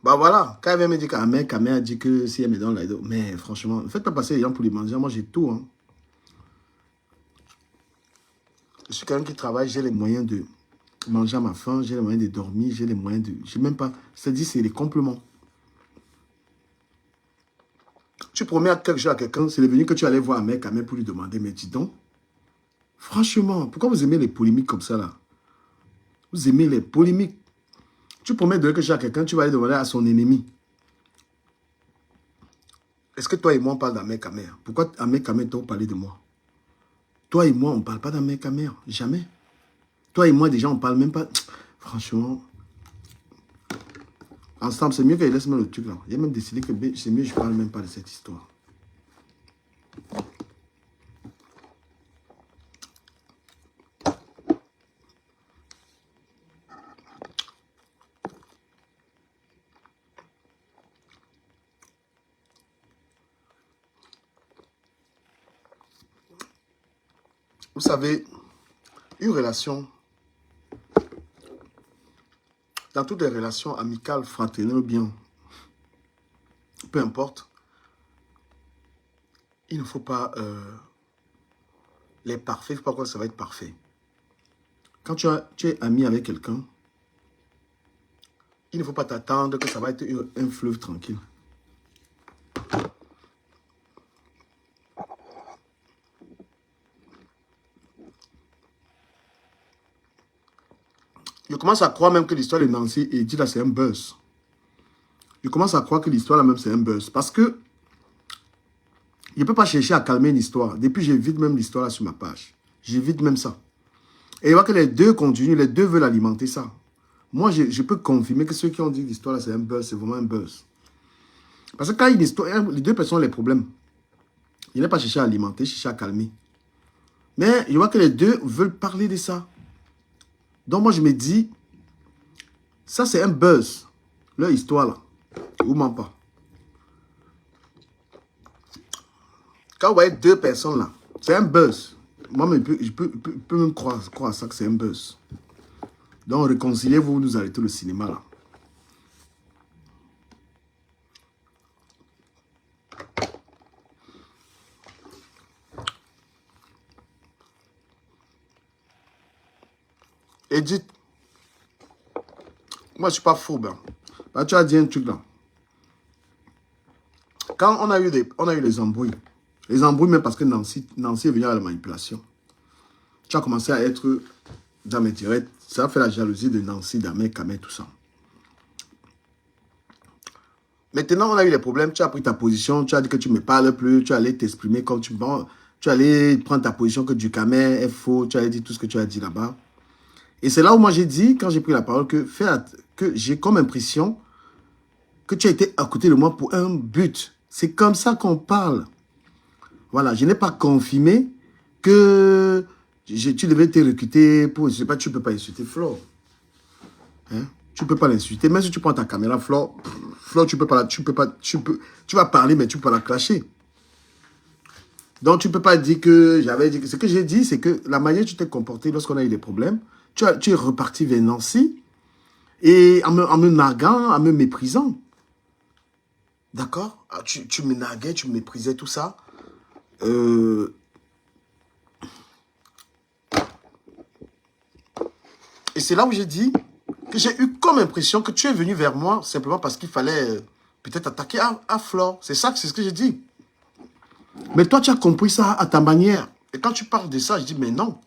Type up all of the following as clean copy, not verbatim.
Bah voilà, quand elle vient me dire qu'Amé a dit que si elle me donne la... Mais franchement, ne faites pas passer les gens pour les mendiants. Moi, j'ai tout. Hein. Je suis quelqu'un qui travaille, j'ai les moyens de manger à ma faim, j'ai les moyens de dormir, j'ai les moyens de... J'ai même pas... C'est-à-dire, c'est les compléments. Tu promets quelque chose à quelqu'un, c'est devenu que tu allais voir Amé pour lui demander, mais dis donc, franchement, pourquoi vous aimez les polémiques comme ça, là? Vous aimez les polémiques. Tu promets de donner quelque chose à quelqu'un, tu vas aller demander à son ennemi. Est-ce que toi et moi, on parle d'Amé Kamé? Pourquoi Amé Kamé t'a parlé de moi? Toi et moi, on ne parle pas d'Amé Kamé. Jamais. Toi et moi, déjà, on ne parle même pas. Franchement, ensemble, c'est mieux qu'elle laisse-moi le truc là. Il a même décidé que c'est mieux que je ne parle même pas de cette histoire. Vous savez, une relation, dans toutes les relations amicales, fraternelles ou bien, peu importe, il ne faut pas les parfaits, il ne faut pas croire que ça va être parfait. Quand tu es ami avec quelqu'un, il ne faut pas t'attendre que ça va être un fleuve tranquille. Je commence à croire même que l'histoire de Nancy et dit là, c'est un buzz. Je commence à croire que l'histoire là même, c'est un buzz. Parce que je ne peux pas chercher à calmer une histoire. Depuis, j'évite même l'histoire là sur ma page. J'évite même ça. Et il voit que les deux continuent, les deux veulent alimenter ça. Moi, je peux confirmer que ceux qui ont dit que l'histoire là, c'est un buzz, c'est vraiment un buzz. Parce que quand il y a une histoire, les deux personnes ont les problèmes. Il n'est pas cherché à alimenter, chercher à calmer. Mais je vois que les deux veulent parler de ça. Donc moi, je me dis, ça c'est un buzz. Leur histoire là. Ou même pas. Quand vous voyez deux personnes là, c'est un buzz. Moi, je peux même croire à ça que c'est un buzz. Donc réconciliez-vous, nous arrêtez le cinéma là. Edith, moi je suis pas fou, ben. Bah, tu as dit un truc là. Quand on a eu les embrouilles même parce que Nancy est venue à la manipulation. Tu as commencé à être dans mes directs. Ça a fait la jalousie de Nancy, d'Amé, Kamé, tout ça. Maintenant, on a eu les problèmes. Tu as pris ta position. Tu as dit que tu ne me parles plus. Tu allais t'exprimer comme tu veux. Tu allais prendre ta position que du Kamé est faux. Tu allais dire tout ce que tu as dit là-bas. Et c'est là où moi j'ai dit, quand j'ai pris la parole, que j'ai comme impression que tu as été à côté de moi pour un but. C'est comme ça qu'on parle. Voilà, je n'ai pas confirmé que tu devais te recruter pour... Je sais pas, tu ne peux pas insulter Flo. Hein? Tu ne peux pas l'insulter. Même si tu prends ta caméra, Flo, tu vas parler, mais tu peux pas la clasher. Donc, tu ne peux pas dire que j'avais dit... Ce que j'ai dit, c'est que la manière dont tu t'es comporté lorsqu'on a eu des problèmes, tu es reparti vers Nancy et en me narguant, en me méprisant. D'accord? Tu me narguais, tu me méprisais, tout ça. Et c'est là où j'ai dit que j'ai eu comme impression que tu es venu vers moi simplement parce qu'il fallait peut-être attaquer à Flore. C'est ce que j'ai dit. Mais toi, tu as compris ça à ta manière. Et quand tu parles de ça, je dis, mais non.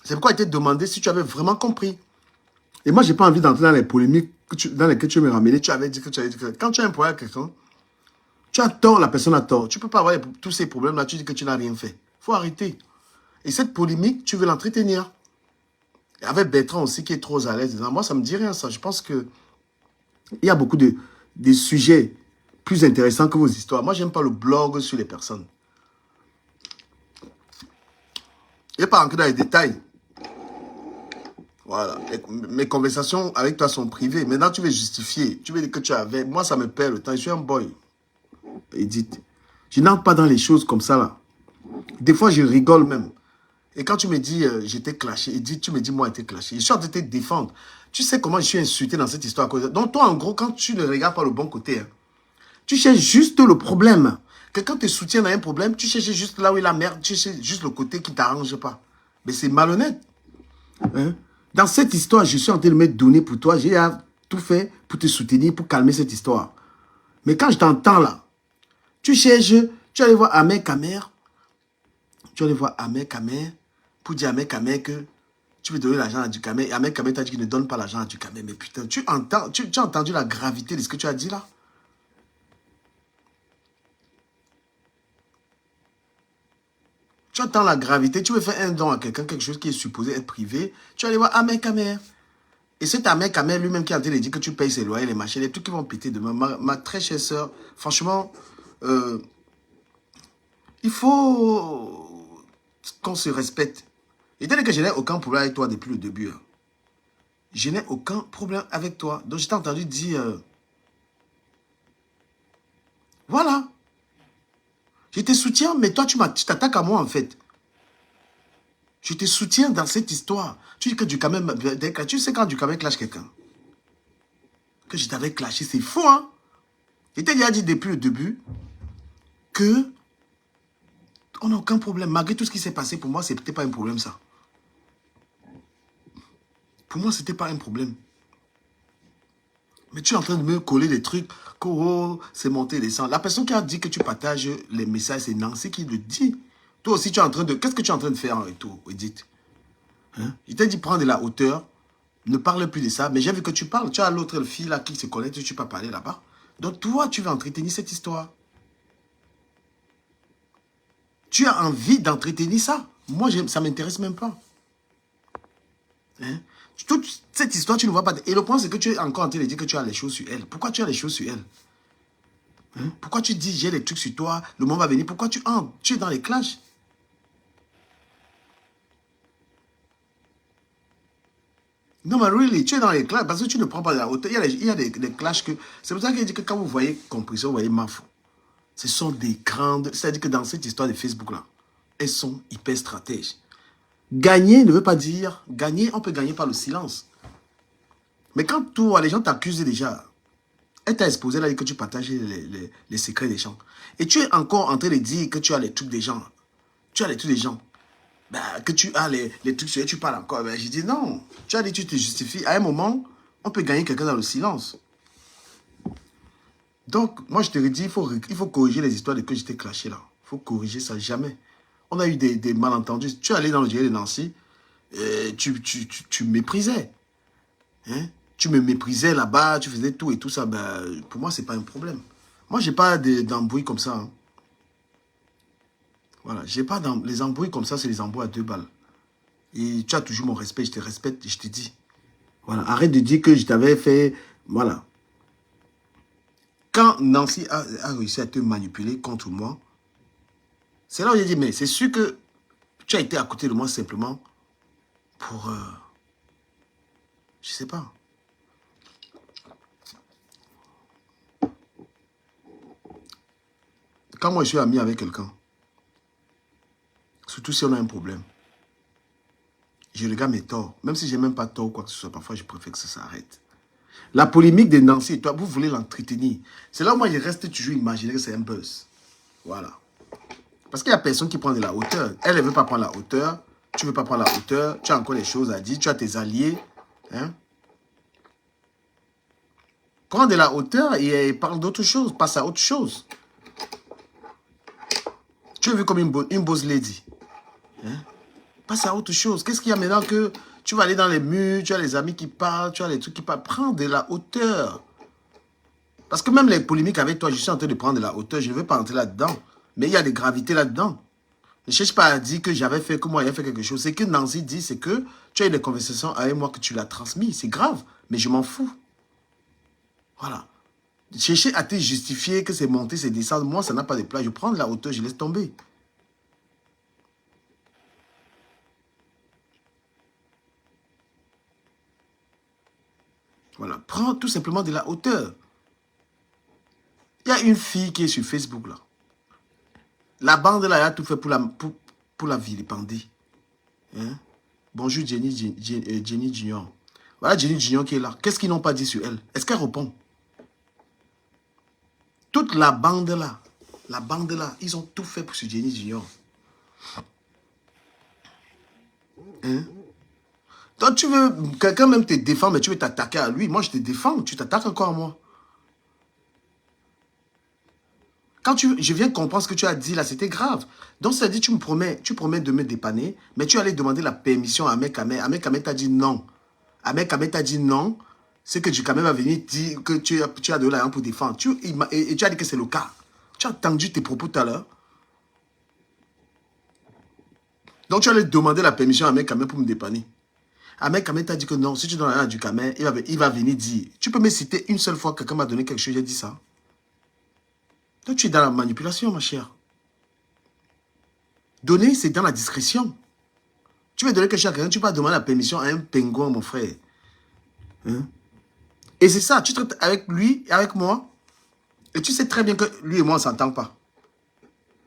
C'est pourquoi il t'a demandé si tu avais vraiment compris. Et moi, je n'ai pas envie d'entrer dans les polémiques dans lesquelles tu me ramenais. Tu avais dit que quand tu as un problème avec quelqu'un, tu as tort, la personne a tort. Tu ne peux pas avoir tous ces problèmes-là, tu dis que tu n'as rien fait. Il faut arrêter. Et cette polémique, tu veux l'entretenir. Et avec Bertrand aussi, qui est trop à l'aise. Moi, ça ne me dit rien, ça. Je pense qu'il y a beaucoup de sujets plus intéressants que vos histoires. Moi, je n'aime pas le blog sur les personnes. Je ne vais pas rentrer dans les détails. Voilà. Mes conversations avec toi sont privées. Maintenant, tu veux justifier. Tu veux dire que tu avais... Moi, ça me perd le temps. Je suis un boy. Edith. Je n'entre pas dans les choses comme ça, là. Des fois, je rigole même. Et quand tu me dis j'étais clashé, tu me dis moi j'étais clashé. Je suis en train de te défendre. Tu sais comment je suis insulté dans cette histoire. Donc toi, en gros, quand tu ne regardes pas le bon côté, hein, tu cherches juste le problème. Quelqu'un te soutient dans un problème, tu cherches juste là où il y a la merde, tu cherches juste le côté qui ne t'arrange pas. Mais c'est malhonnête. Hein? Dans cette histoire, je suis en train de me donner pour toi. J'ai tout fait pour te soutenir, pour calmer cette histoire. Mais quand je t'entends là, tu cherches, tu vas aller voir Ahmed Kamer. Tu vas aller voir Ahmed Kamer pour dire à Ahmed Kamer que tu veux donner l'argent à Dukamer. Et Ahmed Kamer t'a dit qu'il ne donne pas l'argent à Dukamer. Mais putain, tu as entendu la gravité de ce que tu as dit là? Tu entends la gravité, tu veux faire un don à quelqu'un, quelque chose qui est supposé être privé, tu vas aller voir Ahmed Kamer. Et c'est Ahmed Kamer lui-même qui a dit que tu payes ses loyers, les machins, les trucs qui vont péter demain. Ma très chère sœur, franchement, il faut qu'on se respecte. Et dès que je n'ai aucun problème avec toi depuis le début, hein, je n'ai aucun problème avec toi. Donc je t'ai entendu dire, voilà, je te soutiens, mais toi tu t'attaques à moi en fait. Je te soutiens dans cette histoire. Tu dis que Dukamer, tu sais quand Dukamer clash quelqu'un, que je t'avais clashé, c'est faux, hein. Je t'ai déjà dit depuis le début que on n'a aucun problème. Malgré tout ce qui s'est passé, pour moi, c'était pas un problème, ça. Pour moi, c'était pas un problème. Mais tu es en train de me coller des trucs, que oh, c'est monté, descend. La personne qui a dit que tu partages les messages, c'est Nancy qui le dit. Toi aussi, tu es en train de... Qu'est-ce que tu es en train de faire en retour, Edith? Hein? Il t'a dit prendre de la hauteur, ne parle plus de ça, mais j'ai vu que tu parles. Tu as l'autre fille là qui se connecte, tu peux parler là-bas. Donc toi, tu veux entretenir cette histoire. Tu as envie d'entretenir ça. Moi, ça ne m'intéresse même pas. Hein? Toute cette histoire, tu ne vois pas. Et le point, c'est que tu es encore en train de dire que tu as les choses sur elle. Pourquoi tu as les choses sur elle? Hein? Pourquoi tu dis j'ai des trucs sur toi, le moment va venir? Pourquoi tu es dans les clashs? Non, mais really, tu es dans les clashs parce que tu ne prends pas de la hauteur. Il y a des clashs que... C'est pour ça qu'il dit que quand vous voyez Compression, vous voyez Mafo. Ce sont des grandes... C'est-à-dire que dans cette histoire de Facebook-là, elles sont hyper stratèges. Gagner ne veut pas dire... Gagner, on peut gagner par le silence. Mais quand toi, les gens t'accusent déjà, elle t'a exposé là que tu partages les secrets des gens. Et tu es encore en train de dire que tu as les trucs des gens. Tu as les trucs des gens. Bah, que tu as les trucs sur elle, tu parles encore. Ben, j'ai dit non. Tu as dit tu te justifies. À un moment, on peut gagner quelqu'un dans le silence. Donc, moi, je te dis, il faut corriger les histoires de que j'étais clashé là. Il faut corriger ça, jamais. On a eu des malentendus. Tu es allé dans le dialogue de Nancy, tu me méprisais. Hein? Tu me méprisais là-bas, tu faisais tout et tout ça. Ben, pour moi, c'est pas un problème. Moi, j'ai pas d'embrouilles comme ça. Hein. Voilà, j'ai pas les embrouilles comme ça, c'est les embrouilles à 2 balles. Et tu as toujours mon respect, je te respecte et je te dis. Voilà, arrête de dire que je t'avais fait... Voilà. Quand Nancy a réussi à te manipuler contre moi, c'est là où j'ai dit, mais c'est sûr que tu as été à côté de moi simplement pour... je sais pas. Quand moi je suis ami avec quelqu'un, surtout si on a un problème, je regarde mes torts. Même si j'ai même pas tort ou quoi que ce soit, parfois je préfère que ça s'arrête. La polémique de Nancy et toi, vous voulez l'entretenir. C'est là où moi je reste toujours imaginer que c'est un buzz. Voilà. Parce qu'il y a personne qui prend de la hauteur. Elle ne veut pas prendre la hauteur. Tu ne veux pas prendre la hauteur. Tu as encore des choses à dire. Tu as tes alliés. Hein? Prends de la hauteur et parle d'autre chose. Passe à autre chose. Tu es vu comme une boss lady. Hein? Passe à autre chose. Qu'est-ce qu'il y a maintenant que tu vas aller dans les murs, tu as les amis qui parlent, tu as les trucs qui parlent. Prends de la hauteur. Parce que même les polémiques avec toi, je suis en train de prendre de la hauteur. Je ne veux pas entrer là-dedans. Mais il y a des gravités là-dedans. Ne cherche pas à dire que j'avais fait, que moi j'avais fait quelque chose. C'est que Nancy dit, c'est que tu as eu des conversations avec moi que tu l'as transmis. C'est grave, mais je m'en fous. Voilà. Chercher à te justifier que c'est monter, c'est descendre. Moi, ça n'a pas de place. Je prends de la hauteur, je laisse tomber. Voilà. Prends tout simplement de la hauteur. Il y a une fille qui est sur Facebook, là. La bande, là, elle a tout fait pour la vilipender. Hein? Bonjour Jenny Junior. Voilà Jenny Junior qui est là. Qu'est-ce qu'ils n'ont pas dit sur elle? Est-ce qu'elle répond? Toute la bande là, ils ont tout fait pour ce Jenny Junior. Hein? Donc tu veux, quelqu'un même te défend, mais tu veux t'attaquer à lui. Moi je te défends, tu t'attaques encore à moi. Quand je viens comprendre ce que tu as dit là, c'était grave. Donc ça dit, tu promets de me dépanner, mais tu allais demander la permission à Ahmed Kamel. Ahmed Kamel t'a dit non. Ahmed Kamel t'a dit non. C'est que Dukamel va venir dire que tu as de l'argent pour défendre. Et tu as dit que c'est le cas. Tu as entendu tes propos tout à l'heure. Donc tu allais demander la permission à Ahmed Kamel pour me dépanner. Ahmed Kamel t'a dit que non, si tu donnes l'argent à Dukamel, il va venir dire. Tu peux me citer une seule fois que quelqu'un m'a donné quelque chose, j'ai dit ça. Donc tu es dans la manipulation, ma chère. Donner, c'est dans la discrétion. Tu veux donner quelque chose à quelqu'un, tu vas demander la permission à un pingouin, mon frère. Hein? Et c'est ça, tu traites avec lui et avec moi. Et tu sais très bien que lui et moi, on ne s'entend pas.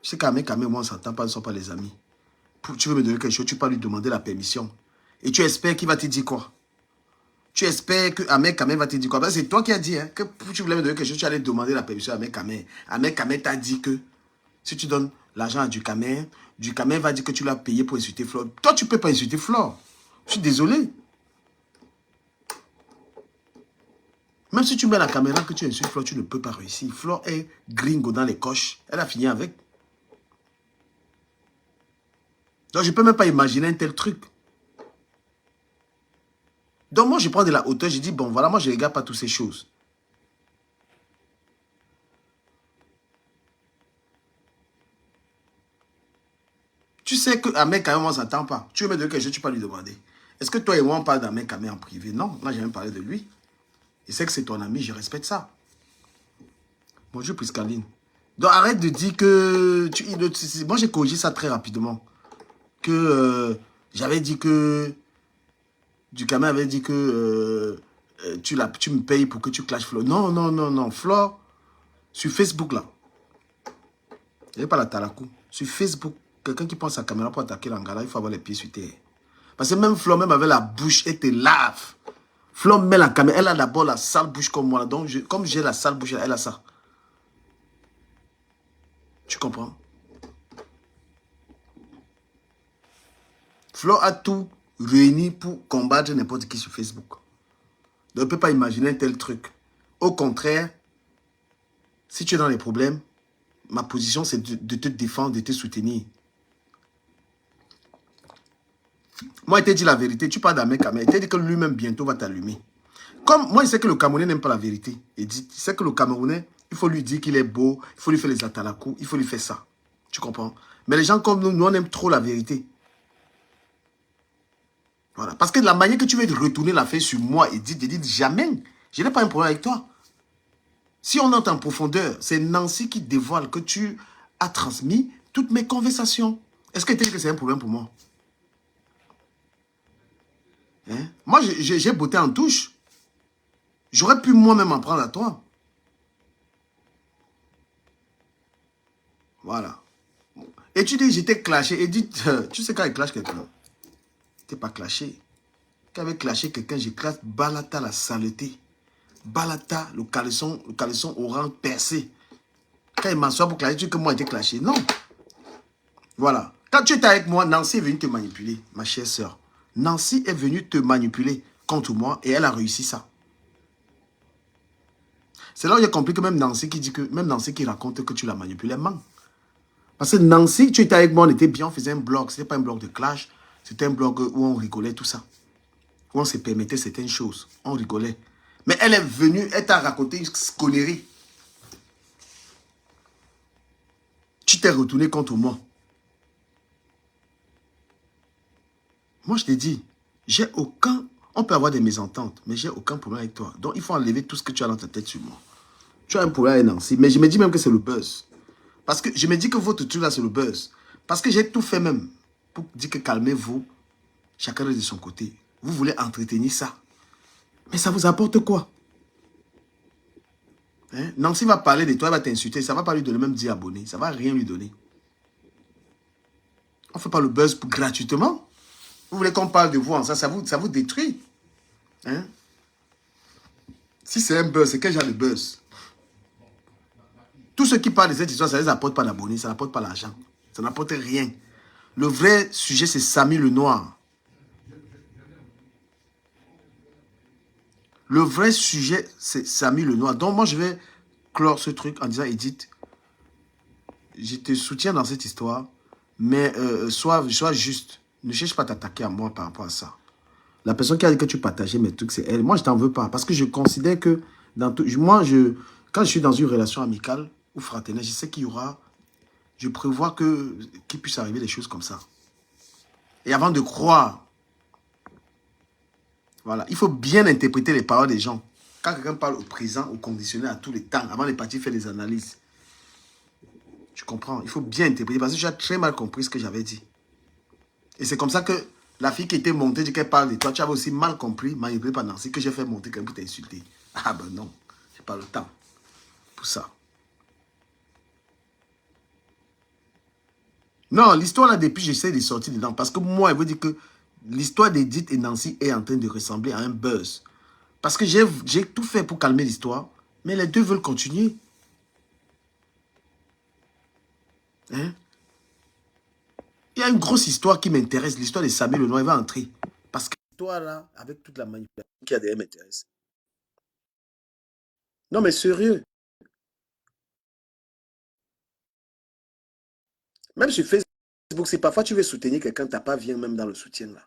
Tu sais qu'Ahmed Kamel et moi, on ne s'entend pas, nous ne sommes pas les amis. Tu veux me donner quelque chose, tu peux lui demander la permission. Et tu espères qu'il va te dire quoi? Tu espères que Ahmed Kamel va te dire quoi? C'est toi qui as dit hein, que tu voulais me donner quelque chose, tu allais demander la permission à Ahmed Kamel. Ahmed Kamel t'a dit que si tu donnes l'argent à Dukamel va dire que tu l'as payé pour insulter Flore. Toi, tu ne peux pas insulter Flore. Je suis désolé. Même si tu mets la caméra que tu insultes Flore, tu ne peux pas réussir. Flore est gringo dans les coches. Elle a fini avec. Donc, je ne peux même pas imaginer un tel truc. Donc, moi, je prends de la hauteur. Je dis, bon, voilà, moi, je ne regarde pas toutes ces choses. Tu sais qu'Ahmed Kamel, on ne s'entend pas. Tu veux me donner quelque chose, tu peux lui demander. Est-ce que toi et moi, on parle d'Ahmed Kamel en privé? Non, moi, j'ai même parlé de lui. Je sais que c'est ton ami, je respecte ça. Bonjour, Priscaline. Donc, arrête de dire que... moi, j'ai corrigé ça très rapidement. Que j'avais dit que... Dukamel avait dit que tu me payes pour que tu clashes Flore. Non, non, non, non. Flore, sur Facebook, là. Il n'y a pas la Talakou. Sur Facebook, quelqu'un qui prend sa caméra pour attaquer l'Angala, il faut avoir les pieds sur terre. Parce que même Flore, même avec la bouche, elle te lave. Flore met la caméra. Elle a d'abord la sale bouche comme moi. Là. Donc, comme j'ai la sale bouche, elle a ça. Tu comprends? Flore a tout réuni pour combattre n'importe qui sur Facebook. Donc, on ne peut pas imaginer un tel truc. Au contraire, si tu es dans les problèmes, ma position, c'est de te défendre, de te soutenir. Moi, il t'a dit la vérité. Tu parles d'Ahmed Kamel. Il t'a dit que lui-même, bientôt, va t'allumer. Comme moi, il sait que le Camerounais n'aime pas la vérité. Il sait que le Camerounais, il faut lui dire qu'il est beau, il faut lui faire les atalakou, il faut lui faire ça. Tu comprends? Mais les gens comme nous, on aime trop la vérité. Voilà. Parce que de la manière que tu veux retourner la fête sur moi et dire jamais, je n'ai pas un problème avec toi. Si on entre en profondeur, c'est Nancy qui dévoile que tu as transmis toutes mes conversations. Est-ce que tu dis que c'est un problème pour moi? Hein? Moi, j'ai botté en touche. J'aurais pu moi-même en prendre à toi. Voilà. Et tu dis, j'étais clashé. Et dis, tu sais quand il clash quelqu'un, t'es pas clashé. Quand il avait clashé quelqu'un, j'ai clashé Balata la saleté. Balata, le caleçon au rang percé. Quand il m'assoit pour clasher, tu dis que moi j'étais clashé. Non. Voilà. Quand tu étais avec moi, Nancy est venue te manipuler, ma chère sœur. Nancy est venue te manipuler contre moi et elle a réussi ça. C'est là où j'ai compris que même Nancy qui raconte que tu l'as manipulé, ment. Parce que Nancy, tu étais avec moi, on était bien, on faisait un blog. Ce n'était pas un blog de clash, c'était un blog où on rigolait, tout ça. Où on se permettait certaines choses. On rigolait. Mais elle est venue, elle t'a raconté une connerie. Tu t'es retourné contre moi. Moi, je t'ai dit, j'ai aucun... On peut avoir des mésententes, mais j'ai aucun problème avec toi. Donc, il faut enlever tout ce que tu as dans ta tête sur moi. Tu as un problème avec Nancy, mais je me dis même que c'est le buzz. Parce que je me dis que votre truc là, c'est le buzz. Parce que j'ai tout fait même pour dire que calmez-vous, chacun de son côté. Vous voulez entretenir ça. Mais ça vous apporte quoi? Hein? Nancy va parler de toi, elle va t'insulter. Ça ne va pas lui donner même 10 abonnés. Ça ne va rien lui donner. On ne fait pas le buzz gratuitement. Vous voulez qu'on parle de vous en ça vous détruit. Hein? Si c'est un buzz, c'est quel genre de buzz? Tous ceux qui parlent de cette histoire, ça ne les apporte pas d'abonnés, ça n'apporte pas l'argent. Ça n'apporte rien. Le vrai sujet, c'est Samy le Noir. Le vrai sujet, c'est Samy le Noir. Donc, moi, je vais clore ce truc en disant, Edith, je te soutiens dans cette histoire, mais sois juste. Ne cherche pas à t'attaquer à moi par rapport à ça. La personne qui a dit que tu partageais mes trucs, c'est elle. Moi, je t'en veux pas. Parce que je considère que dans tout, quand je suis dans une relation amicale ou fraternelle, je sais qu'il y aura, je prévois qu'il puisse arriver des choses comme ça. Et avant de croire, voilà, il faut bien interpréter les paroles des gens. Quand quelqu'un parle au présent, au conditionnel, à tous les temps, avant de partir faire des analyses, tu comprends? Il faut bien interpréter parce que tu as très mal compris ce que j'avais dit. Et c'est comme ça que la fille qui était montée, dit qu'elle parle de toi, tu avais aussi mal compris, manipulé par Nancy, que j'ai fait monter quelqu'un pour t'insulter. Ah ben non, j'ai pas le temps pour ça. Non, l'histoire là, depuis, j'essaie de sortir dedans. Parce que moi, elle veut dire que l'histoire d'Edith et Nancy est en train de ressembler à un buzz. Parce que j'ai tout fait pour calmer l'histoire, mais les deux veulent continuer. Hein? Il y a une grosse histoire qui m'intéresse, l'histoire de Samy le Noir, il va entrer. Parce que l'histoire là, avec toute la manipulation qui a derrière m'intéresse. Non mais sérieux, même sur Facebook, si parfois tu veux soutenir quelqu'un, t'as pas vient même dans le soutien là.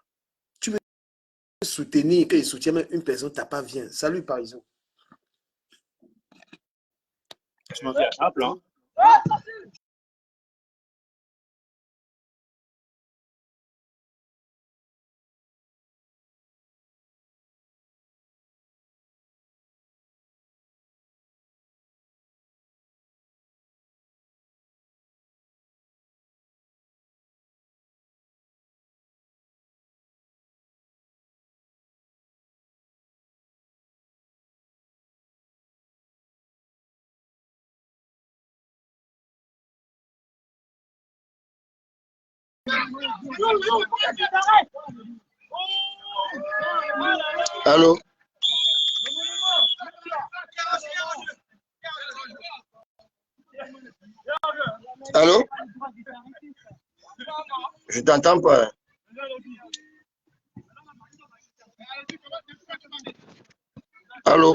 Tu veux soutenir, qu'il soutient même une personne, t'as pas vient. Salut par exemple. Tu m'en fais un plan. Allô? Allô? Je t'entends pas. Allô?